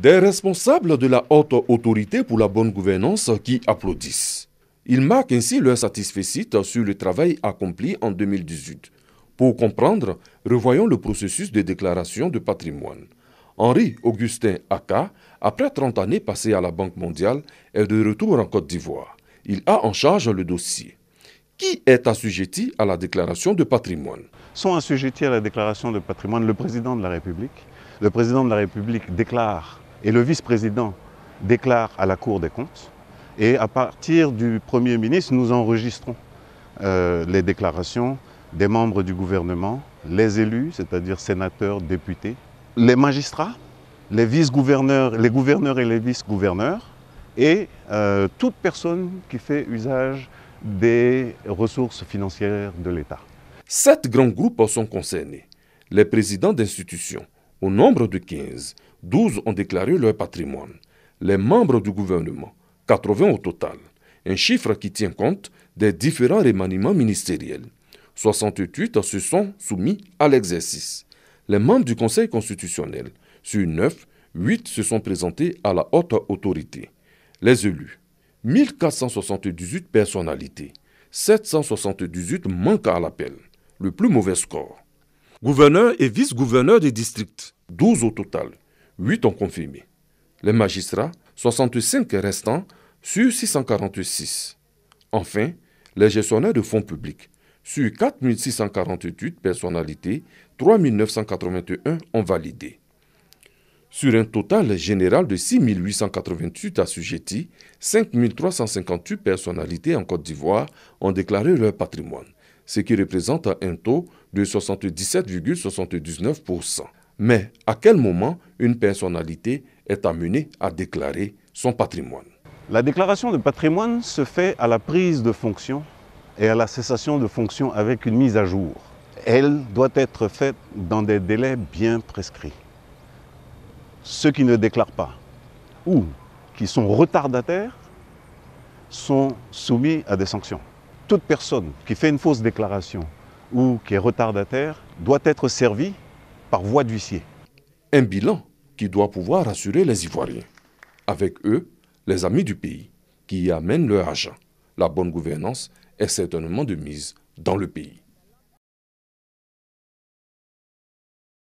Des responsables de la haute autorité pour la bonne gouvernance qui applaudissent. Ils marquent ainsi leur satisfecit sur le travail accompli en 2018. Pour comprendre, revoyons le processus de déclaration de patrimoine. Henri Augustin Aka, après 30 années passées à la Banque mondiale, est de retour en Côte d'Ivoire. Il a en charge le dossier. Qui est assujetti à la déclaration de patrimoine? Sont assujettis à la déclaration de patrimoine le président de la République. Le président de la République déclare et le vice-président déclare à la Cour des comptes. Et à partir du Premier ministre, nous enregistrons les déclarations des membres du gouvernement, les élus, c'est-à-dire sénateurs, députés, les magistrats, les vice-gouverneurs, les gouverneurs et les vice-gouverneurs, et toute personne qui fait usage des ressources financières de l'État. 7 grands groupes sont concernés. Les présidents d'institutions, au nombre de 15, 12 ont déclaré leur patrimoine. Les membres du gouvernement, 80 au total, un chiffre qui tient compte des différents remaniements ministériels. 68 se sont soumis à l'exercice. Les membres du Conseil constitutionnel, sur 9, 8 se sont présentés à la haute autorité. Les élus, 1478 personnalités, 778 manquent à l'appel, le plus mauvais score. Gouverneurs et vice-gouverneurs des districts, 12 au total, 8 ont confirmé. Les magistrats, 65 restants sur 646. Enfin, les gestionnaires de fonds publics, sur 4648 personnalités, 3981 ont validé. Sur un total général de 6888 assujettis, 5358 personnalités en Côte d'Ivoire ont déclaré leur patrimoine, ce qui représente un taux de 77,79%. Mais à quel moment une personnalité est amenée à déclarer son patrimoine? La déclaration de patrimoine se fait à la prise de fonction et à la cessation de fonction avec une mise à jour. Elle doit être faite dans des délais bien prescrits. Ceux qui ne déclarent pas ou qui sont retardataires sont soumis à des sanctions. Toute personne qui fait une fausse déclaration ou qui est retardataire doit être servie par voie d'huissier. Un bilan qui doit pouvoir rassurer les Ivoiriens. Avec eux, les amis du pays qui y amènent leur argent. La bonne gouvernance est certainement de mise dans le pays.